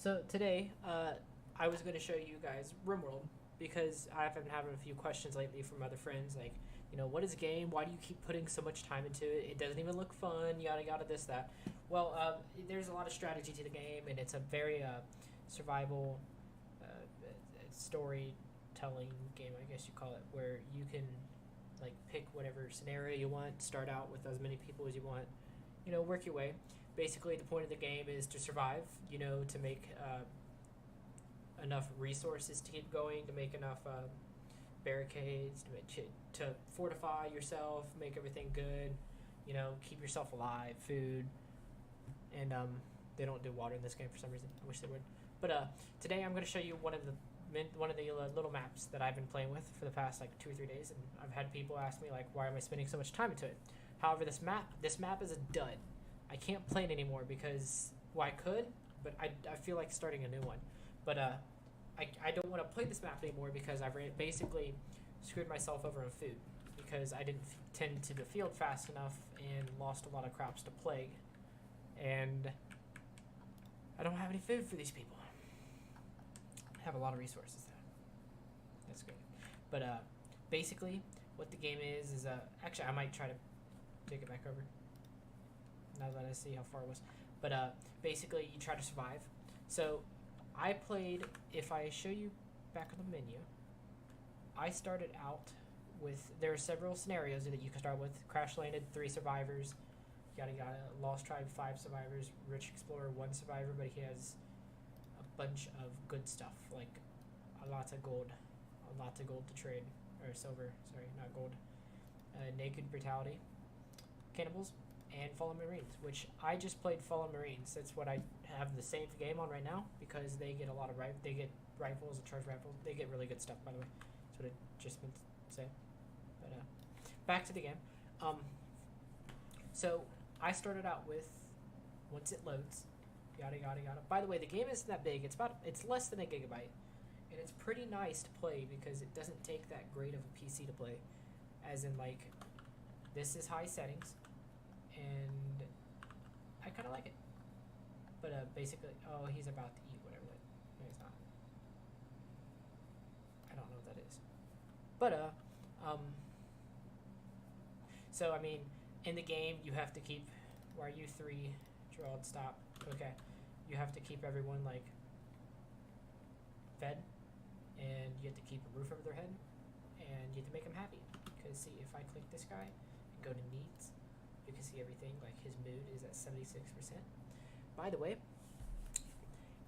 So today, I was going to show you guys Rimworld because I've been having a few questions lately from other friends, like, what is a game? Why do you keep putting so much time into it? It doesn't even look fun. Yada yada, this that. Well, there's a lot of strategy to the game, and it's a very survival storytelling game, I guess you call it, where you can like pick whatever scenario you want, start out with as many people as you want, work your way. Basically, the point of the game is to survive, to make enough resources to keep going, to make enough barricades, to fortify yourself, make everything good, keep yourself alive, food, and they don't do water in this game for some reason. I wish they would. But today I'm going to show you one of the little maps that I've been playing with for the past like 2 or 3 days, and I've had people ask me like, why am I spending so much time into it? However, this map is a dud. I can't play it anymore because, well, I could, but I feel like starting a new one. But I don't want to play this map anymore because I've basically screwed myself over on food because I didn't tend to the field fast enough and lost a lot of crops to plague. And I don't have any food for these people. I have a lot of resources though. That's good. But basically, what the game is actually I might try to take it back over now that I see how far it was. But basically, you try to survive. So I played, if I show you back on the menu, I started out with, there are several scenarios that you can start with. Crash landed, 3 survivors, yada yada. Lost tribe, 5 survivors. Rich explorer, 1 survivor, but he has a bunch of good stuff, like lots of gold to trade, or silver, sorry, not gold. Naked brutality, cannibals, and Fallen Marines, which I just played Fallen Marines. That's what I have the save game on right now because they get a lot of they get rifles and charge rifles. They get really good stuff, by the way. That's what I just meant to say. But back to the game. So I started out with, once it loads, yada yada yada. By the way, the game isn't that big. It's less than a gigabyte, and it's pretty nice to play because it doesn't take that great of a PC to play. As in, like, this is high settings. And I kind of like it. But basically, oh, he's about to eat whatever that. No, he's not. I don't know what that is. But so I mean, in the game, you have to keep. Why are you 3? Gerald, stop. Okay, you have to keep everyone like fed, and you have to keep a roof over their head, and you have to make them happy. Because see, if I click this guy and go to needs, you can see everything, like his mood is at 76%. By the way,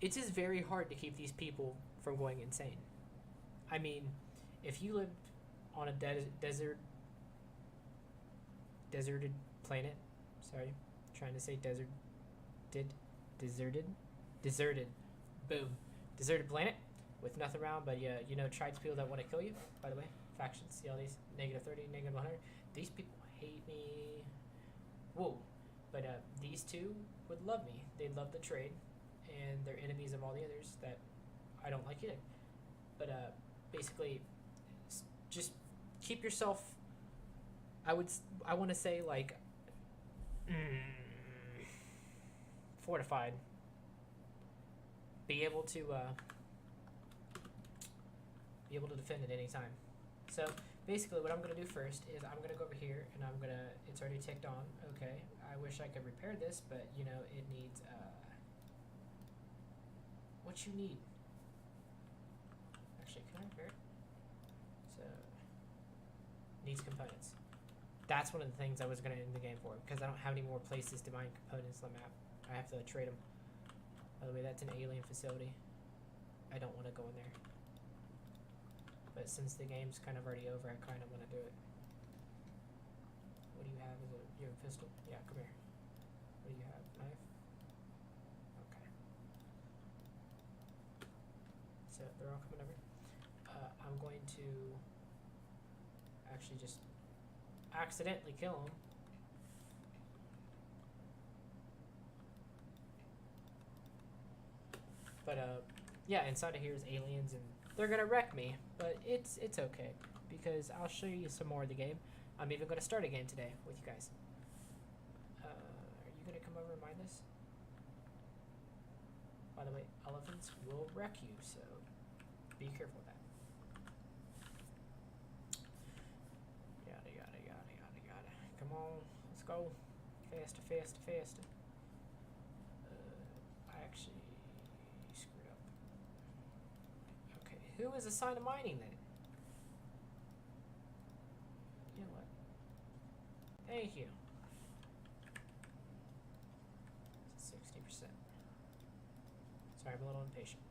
it is very hard to keep these people from going insane. I mean, if you lived on a deserted planet, sorry, trying to say deserted, boom, deserted planet with nothing around, but yeah, tribes people that want to kill you, by the way, factions, see all these, -30, -100, these people hate me. Whoa. But these two would love me. They'd love the trade, and they're enemies of all the others that I don't like either. But basically, just keep yourself. I want to say like fortified. Be able to defend at any time. So basically, what I'm going to do first is I'm going to go over here, and it's already ticked on. Okay, I wish I could repair this, but, it needs, what you need. Actually, can I repair it? So, needs components. That's one of the things I was going to end the game for, because I don't have any more places to mine components on the map. I have to trade them. By the way, that's an alien facility. I don't want to go in there. But since the game's kind of already over, I kind of want to do it. What do you have? You have a pistol? Yeah, come here. What do you have? Knife? Okay. So they're all coming over. I'm going to actually just accidentally kill them. But yeah, inside of here is aliens, and they're gonna wreck me, but it's okay because I'll show you some more of the game. I'm even gonna start a game today with you guys. Are you gonna come over and mine this? By the way, elephants will wreck you, so be careful with that. Yada, yada, yada, yada, yada. Come on, let's go. Faster, faster, faster. I actually screwed up. Okay, who is assigned to mining then? You know what? Thank you. 60%. Sorry, I'm a little impatient.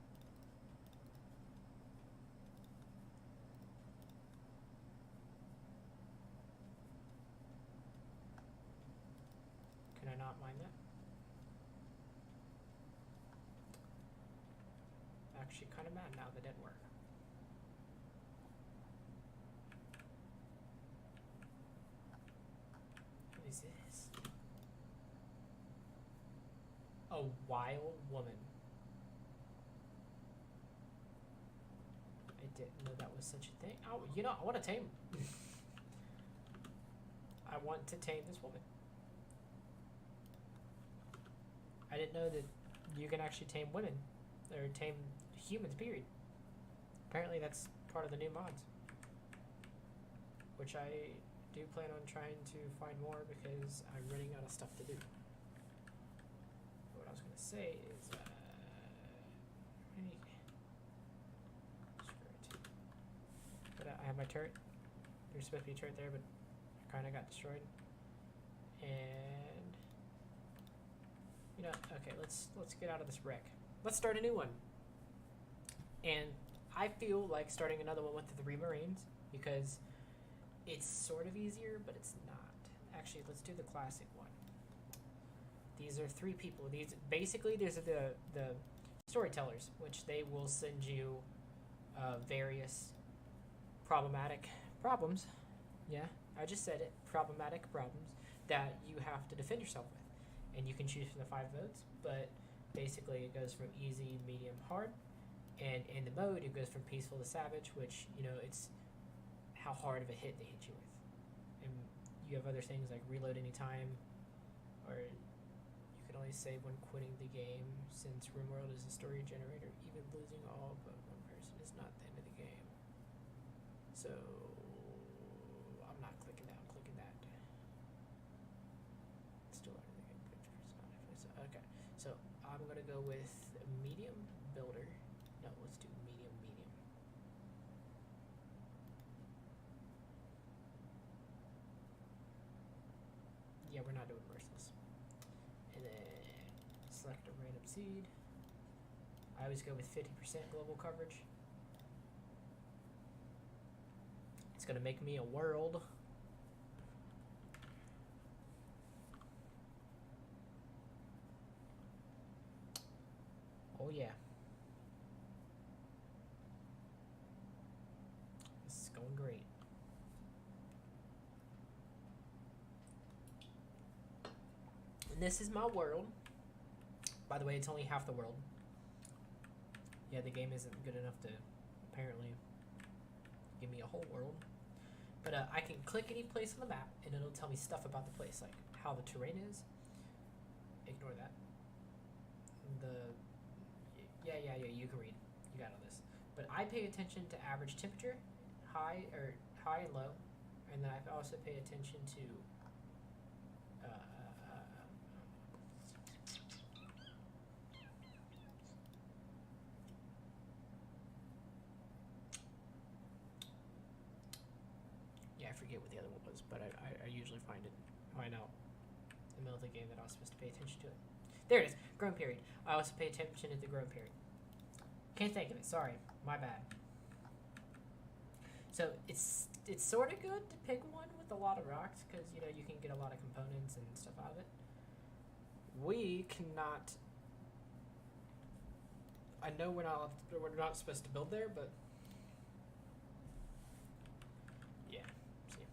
Can I not mind that? Actually kind of mad now that didn't work. What is this? A wild woman. I didn't know that was such a thing. Oh, you know, I want to tame. I want to tame this woman. I didn't know that you can actually tame women, or tame humans, period. Apparently that's part of the new mods. Which I do plan on trying to find more because I'm running out of stuff to do. What I was going to say is, but I have my turret. There's supposed to be a turret there, but it kind of got destroyed. And you know, okay, let's get out of this wreck. Let's start a new one. And I feel like starting another one with the 3 Marines because it's sort of easier, but it's not. Actually, let's do the classic one. These are 3 people. These basically, these are the storytellers, which they will send you various problematic problems. Yeah, I just said it. Problematic problems that you have to defend yourself with. And you can choose from the 5 votes, but basically it goes from easy, medium, hard. And in the mode, it goes from peaceful to savage, which, you know, it's how hard of a hit they hit you with. And you have other things like reload anytime, or you can only save when quitting the game, since Rimworld is a story generator. Even losing all but one person is not the end of the game. So I'm not clicking that, I'm clicking that. It's still under the game picture. Okay, so I'm gonna go with medium builder. No, let's do medium, medium. Yeah, we're not doing merciless. And then select a random seed. I always go with 50% global coverage. It's gonna make me a world. Oh yeah. This is going great. And this is my world. By the way, it's only half the world. Yeah, the game isn't good enough to apparently give me a whole world. But I can click any place on the map and it'll tell me stuff about the place, like how the terrain is. Ignore that. Yeah, you can read. You got all this. But I pay attention to average temperature, high and low, and then I also pay attention to yeah, I forget what the other one was, but I usually find out in the middle of the game that I was supposed to pay attention to it. There it is, growing period. I also pay attention to the growing period. Can't think of it, sorry, my bad. So it's sort of good to pick one with a lot of rocks because, you know, you can get a lot of components and stuff out of it. We cannot. I know we're not supposed to build there, but yeah. See,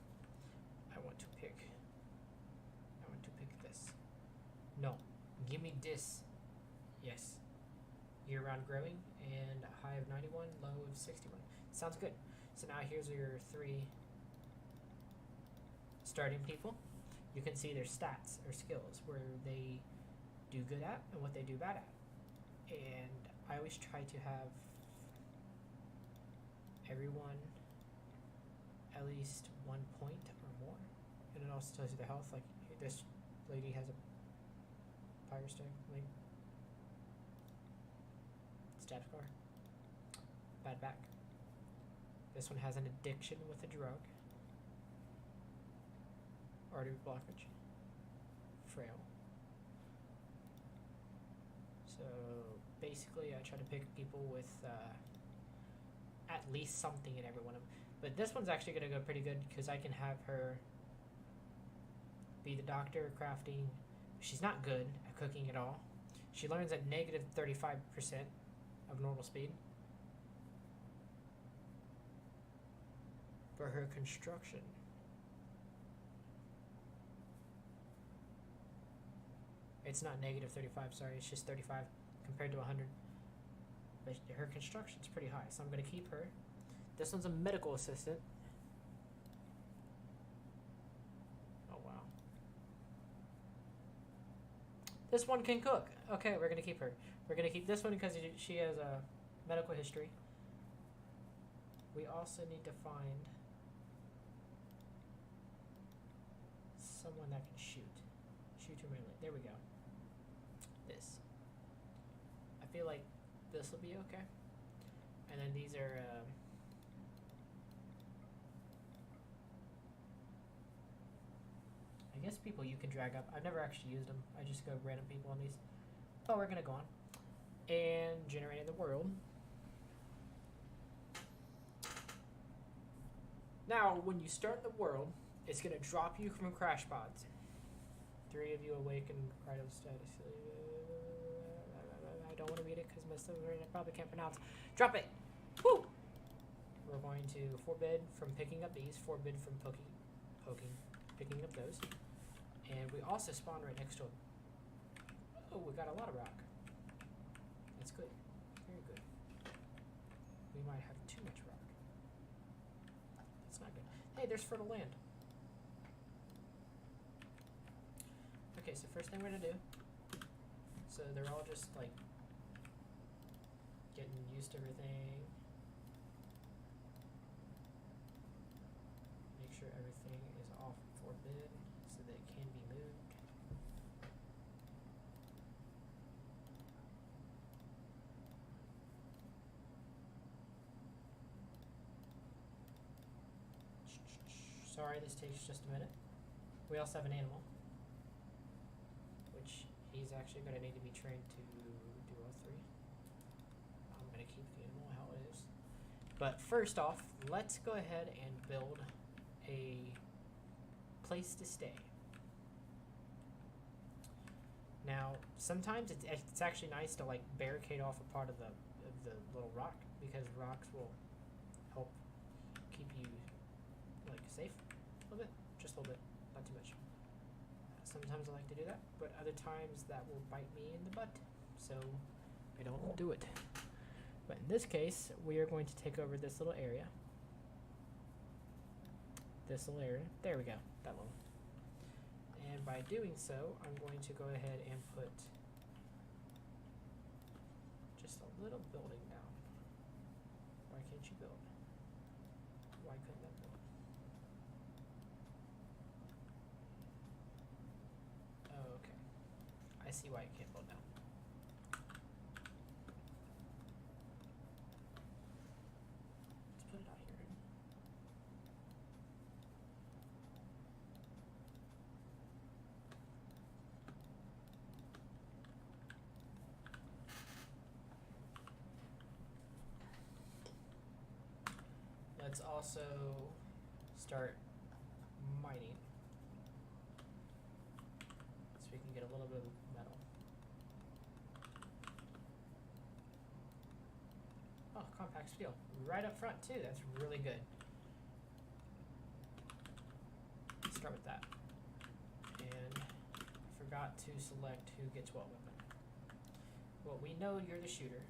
I want to pick this. No, give me this. Yes. Year-round growing and a high of 91, low of 61. Sounds good. So now here's your 3 starting people. You can see their stats or skills, where they do good at and what they do bad at. And I always try to have everyone at least 1 point or more. And it also tells you the health, like this lady has a fire stick, like status bar, bad back. This one has an addiction with a drug, artery blockage, frail. So basically I try to pick people with at least something in every one of them. But this one's actually going to go pretty good because I can have her be the doctor crafting. She's not good at cooking at all. She learns at negative 35% of normal speed. For her construction, it's not negative 35, sorry, it's just 35 compared to 100. But her construction's pretty high, so I'm going to keep her. This one's a medical assistant. Oh, wow. This one can cook. Okay, we're going to keep her. We're going to keep this one because she has a medical history. We also need to find someone that can shoot. Shoot your melee. There we go. This. I feel like this will be okay. And then these are I guess people you can drag up. I've never actually used them. I just go random people on these. But we're gonna go on. And generating the world. Now, when you start the world, it's going to drop you from crash pods. 3 of you awaken cryo status. I don't want to read it because most of it I probably can't pronounce. Drop it! Woo! We're going to forbid from picking up these, forbid from picking up those. And we also spawn right next to them. Oh, we got a lot of rock. That's good. Very good. We might have too much rock. That's not good. Hey, there's fertile land. Okay, so first thing we're gonna do, so they're all just like getting used to everything. Make sure everything is off forbid so that it can be moved. Sorry, this takes just a minute. We also have an animal, which he's actually going to need to be trained to do all 3. I'm going to keep the animal how it is. But first off, let's go ahead and build a place to stay. Now, sometimes it's actually nice to like barricade off a part of the little rock, because rocks will help keep you like safe a little bit, just a little bit, not too much. Sometimes I like to do that, but other times that will bite me in the butt, so I don't do it. But in this case, we are going to take over this little area. This little area. There we go. That little. And by doing so, I'm going to go ahead and put just a little building down. Why can't you build? Why couldn't that build? Oh, okay. I see why it can't build now. Let's put it out here. Let's also start mining, so we can get a little bit of metal. Oh, compact steel. Right up front too, that's really good. Let's start with that. And I forgot to select who gets what weapon. Well, we know you're the shooter.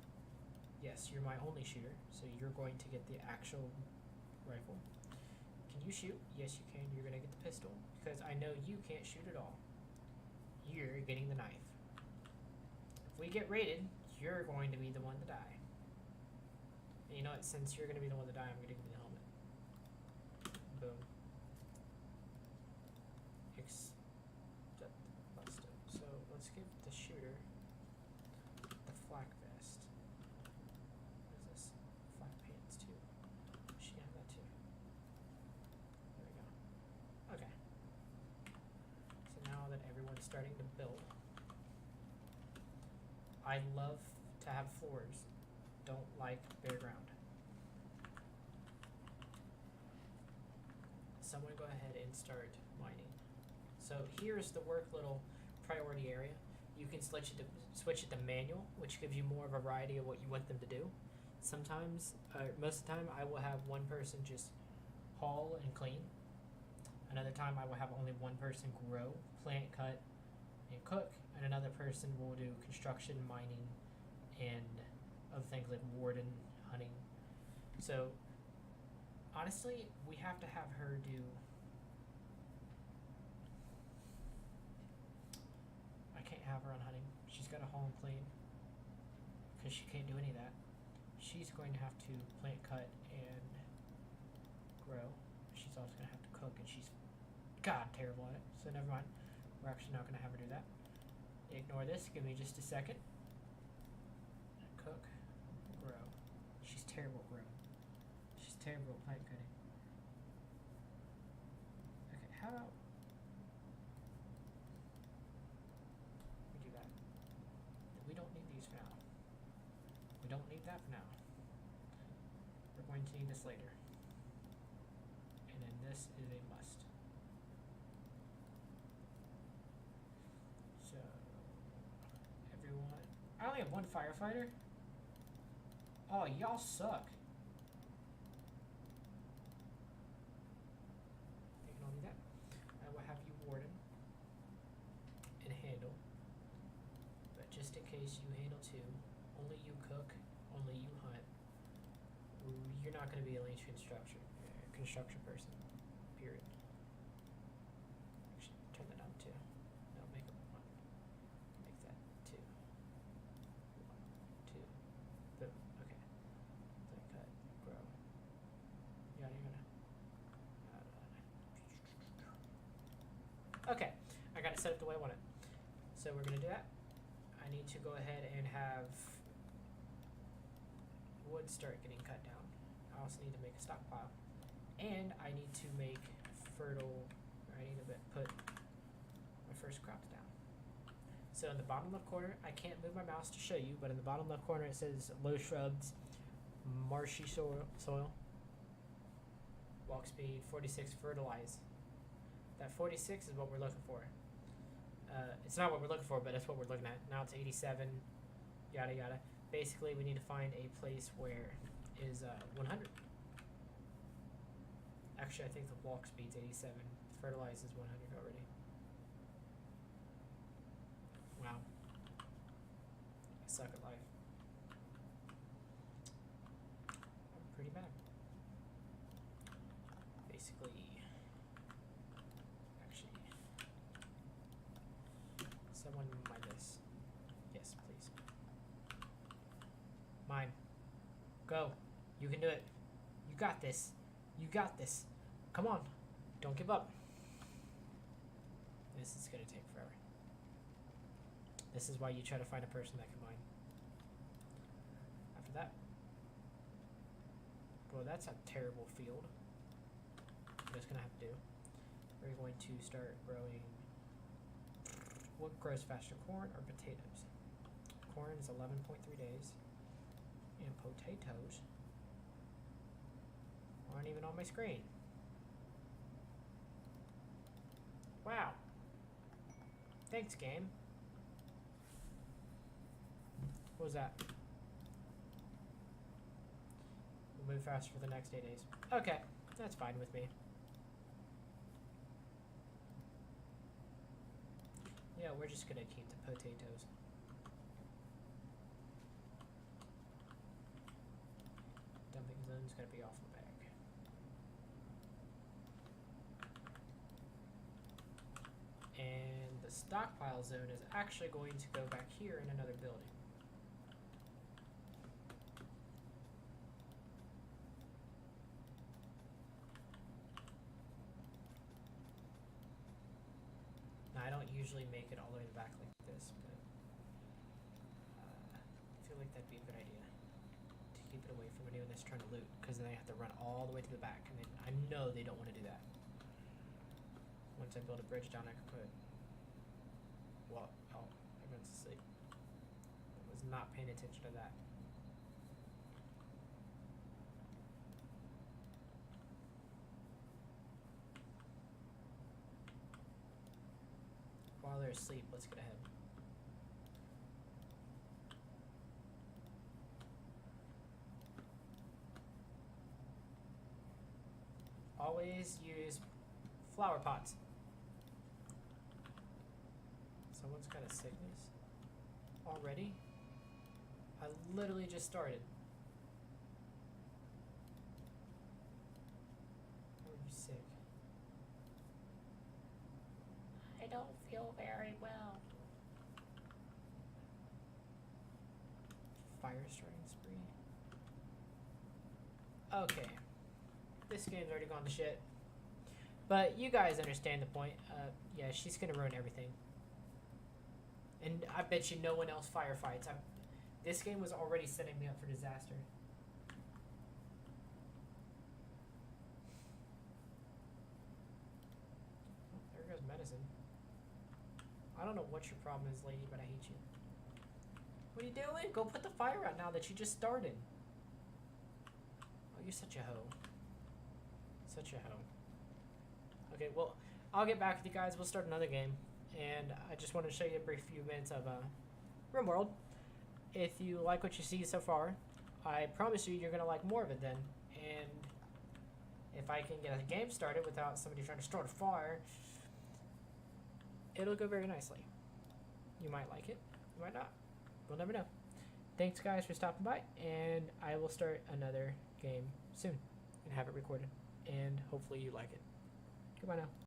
Yes, you're my only shooter, so you're going to get the actual rifle. Can you shoot? Yes, you can. You're going to get the pistol, because I know you can't shoot at all. You're getting the knife. If we get raided, you're going to be the one to die. And you know what? Since you're going to be the one to die, I'm going to give you the helmet. Boom. So let's give the shooter the flak vest. What is this? Flak pants too. She can have that too. There we go. Okay. So now that everyone's starting to build, I love to have floors. Don't like bare ground. Someone go ahead and start mining. So here's the work little priority area. You can switch it to manual, which gives you more of a variety of what you want them to do. Sometimes, most of the time, I will have one person just haul and clean. Another time, I will have only one person grow, plant, cut, and cook, and another person will do construction, mining, and other things like warden, hunting. So, honestly, we have to have her do. I can't have her on hunting. She's got to haul and clean because she can't do any of that. She's going to have to plant, cut, and grow. She's also going to have to cook, and she's terrible at it. So never mind. We're actually not going to have her do that. Ignore this. Give me just a second. Cook, grow. She's terrible at growing. She's terrible at plant cutting. Okay, how about we do that? We don't need these for now. We don't need that for now. We're going to need this later. And then this is a must. So, everyone. I only have one firefighter? Oh, y'all suck. You can only do that. I will have you warden and handle. But just in case you handle too, only you cook, only you hunt. You're not going to be a leech construction person. Period. Actually, turn that on too. No, make it 1. Make that 2. 1, 2. Boom. Okay. Then cut, grow. Yeah, you're gonna. Okay, I got it set up the way I want it. So we're gonna do that. I need to go ahead and have wood start getting cut down. I also need to make a stockpile. And I need to make fertile, or I need to put my first crops down. So in the bottom left corner, I can't move my mouse to show you, but in the bottom left corner it says low shrubs, marshy soil, walk speed, 46, fertilize. That 46 is what we're looking for. It's not what we're looking for, but that's what we're looking at. Now it's 87, yada yada. Basically, we need to find a place where is 100. Actually, I think the walk speed's 87. Fertilize is 100 already. Wow. I suck at life. I'm pretty bad. Basically, actually, someone mine this. Yes, please. Mine. Go. You can do it. You got this. You got this. Come on. Don't give up. This is going to take forever. This is why you try to find a person that can mine. After that. Well, that's a terrible field. I'm just going to have to do. We're going to start growing. What grows faster, corn or potatoes? Corn is 11.3 days. And potatoes aren't even on my screen. Wow. Thanks, game. What was that? We'll move faster for the next 8 days. Okay, that's fine with me. Yeah, we're just gonna keep the potatoes. Dumping zone's gonna be off the back. And the stockpile zone is actually going to go back here in another building. usually make it all the way to the back like this, but I feel like that'd be a good idea to keep it away from anyone that's trying to loot, because then they have to run all the way to the back, and I know they don't want to do that. Once I build a bridge down, I can put. Well, oh, everyone's asleep. I was not paying attention to that. While they're asleep, let's get ahead. Always use flower pots. Someone's got a sickness already? I literally just started. How are you sick? I don't feel very well. Fire starting spree. Okay. This game's already gone to shit. But you guys understand the point. Yeah, she's gonna ruin everything. And I bet you no one else firefights. This game was already setting me up for disaster. Oh, there goes medicine. I don't know what your problem is, lady, but I hate you. What are you doing? Go put the fire out now that you just started. Oh, you're such a hoe. Such a hoe. Okay, well, I'll get back with you guys. We'll start another game. And I just want to show you a brief few minutes of Rimworld. If you like what you see so far, I promise you're going to like more of it then. And if I can get a game started without somebody trying to start a fire, it'll go very nicely. You might like it, you might not. We'll never know. Thanks, guys, for stopping by, and I will start another game soon and have it recorded. And hopefully you like it. Goodbye now.